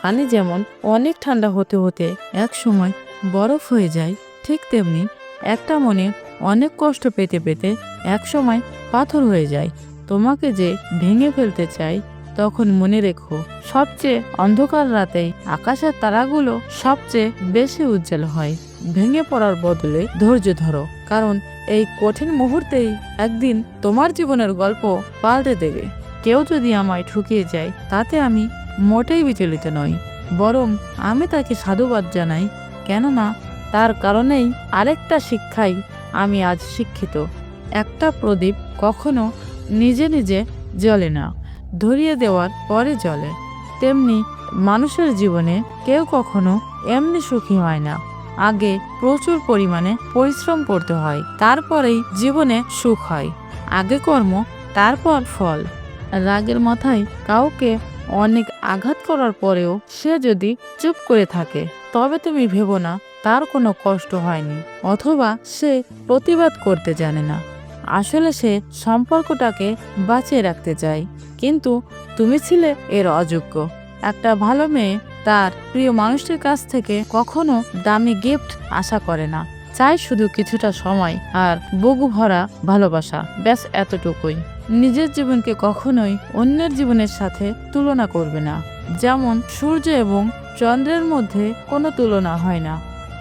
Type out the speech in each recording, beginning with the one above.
পানি যেমন অনেক ঠান্ডা হতে হতে এক সময় বরফ হয়ে যায়, ঠিক তেমনি একটা মনে অনেক কষ্ট পেতে পেতে এক সময় পাথর হয়ে যায়। তোমাকে যে ভেঙে ফেলতে চাই, তখন মনে রেখো, সবচেয়ে অন্ধকার রাতেই আকাশের তারাগুলো সবচেয়ে বেশি উজ্জ্বল হয়। ভেঙে পড়ার বদলে ধৈর্য ধরো, কারণ এই কঠিন মুহূর্তেই একদিন তোমার জীবনের গল্প পাল্টে দেবে। কেউ যদি আমায় ঠকিয়ে যায়, তাতে আমি মোটেই বিচলিত নই, বরং আমি তাকে সাধুবাদ জানাই, কেননা তার কারণেই আরেকটা শিক্ষাই আমি আজ শিক্ষিত। একটা প্রদীপ কখনো নিজে নিজে জ্বলে না, ধরিয়ে দেওয়ার পরে জ্বলে। তেমনি মানুষের জীবনে কেউ কখনো এমনি সুখী হয় না। আগে প্রচুর পরিমাণে পরিশ্রম করতে হয়, তারপরেই জীবনে সুখ হয়। আগে কর্ম, তারপর ফল। রাগের মাথায় কাউকে অনেক আঘাত করার পরেও সে যদি চুপ করে থাকে, তবে তুমি ভেবো না তার কোনো কষ্ট হয়নি, অথবা সে প্রতিবাদ করতে জানে না। আসলে সে সম্পর্কটাকে বাঁচিয়ে রাখতে চায়, কিন্তু তুমি ছিলে এর অযোগ্য। একটা ভালো মেয়ে তার প্রিয় মানুষটির কাছ থেকে কখনো দামি গিফট আশা করে না, চাই শুধু কিছুটা সময় আর বুক ভরা ভালোবাসা, ব্যাস এতটুকুই। নিজের জীবনকে কখনোই অন্যের জীবনের সাথে তুলনা করবে না। যেমন সূর্য এবং চন্দ্রের মধ্যে কোনো তুলনা হয় না,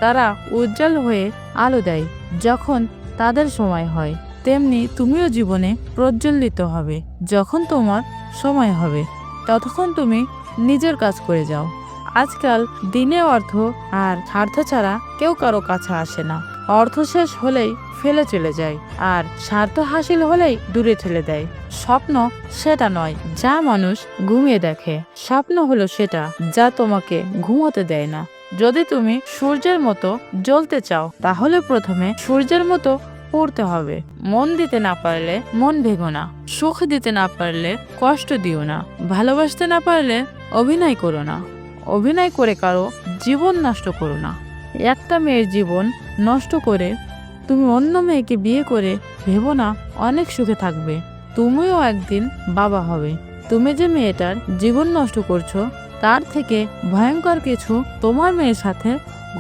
তারা উজ্জ্বল হয়ে আলো দেয় যখন তাদের সময় হয়, তেমনি তুমিও জীবনে প্রজ্বলিত হবে যখন তোমার সময় হবে। ততক্ষণ তুমি নিজের কাজ করে যাও। আজকাল দিনে অর্থ আর স্বার্থ ছাড়া কেউ কারো কাছে আসে না। অর্থ শেষ হলেই ফেলে চলে যায়, আর স্বার্থ হাসিল হলেই দূরে ঠেলে দেয়। স্বপ্ন সেটা নয় যা মানুষ ঘুমিয়ে দেখে, স্বপ্ন হলো সেটা যা তোমাকে ঘুমোতে দেয় না। যদি তুমি সূর্যের মতো জ্বলতে চাও, তাহলে প্রথমে সূর্যের মতো পড়তে হবে। মন দিতে না পারলে মন ভেঙো না, সুখ দিতে না পারলে কষ্ট দিও না, ভালোবাসতে না পারলে অভিনয় করো না, অভিনয় করে কারো জীবন নষ্ট করো না। একটা মেয়ের জীবন নষ্ট করে তুমি অন্য মেয়েকে বিয়ে করে ভেবো না অনেক সুখে থাকবে। তুমিও একদিন বাবা হবে। তুমি যে মেয়েটার জীবন নষ্ট করছো, তার থেকে ভয়ঙ্কর কিছু তোমার মেয়ের সাথে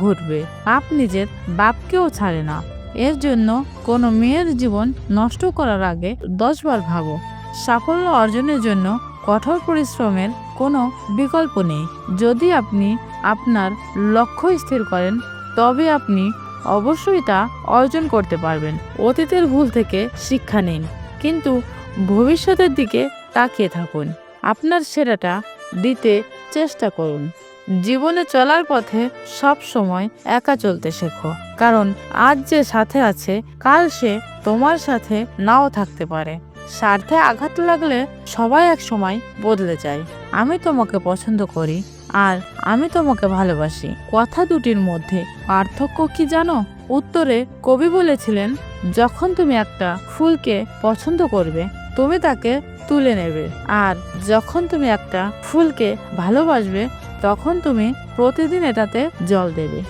ঘটবে। বাপ নিজের বাপকেও ছাড়ে না, এর জন্য কোনো মেয়ের জীবন নষ্ট করার আগে 10 বার ভাবো। সাফল্য অর্জনের জন্য কঠোর পরিশ্রমের কোনো বিকল্প নেই। যদি আপনি আপনার লক্ষ্য স্থির করেন, তবে আপনি অবশ্যই তা অর্জন করতে পারবেন। অতীতের ভুল থেকে শিক্ষা নিন, কিন্তু ভবিষ্যতের দিকে তাকিয়ে থাকুন। আপনার সেরাটা দিতে চেষ্টা করুন। জীবনে চলার পথে সব সময় একা চলতে শেখো, কারণ আজ যে সাথে আছে, কাল সে তোমার সাথে নাও থাকতে পারে। স্বার্থে আঘাত লাগলে সবাই এক সময় বদলে যায়। আমি তোমাকে পছন্দ করি আর আমি তোমাকে ভালোবাসি, কথা দুটির মধ্যে পার্থক্য কি জানো? উত্তরে কবি বলেছিলেন, যখন তুমি একটা ফুলকে পছন্দ করবে, তুমি তাকে তুলে নেবে, আর যখন তুমি একটা ফুলকে ভালোবাসবে, তখন তুমি প্রতিদিন এটাতে জল দেবে।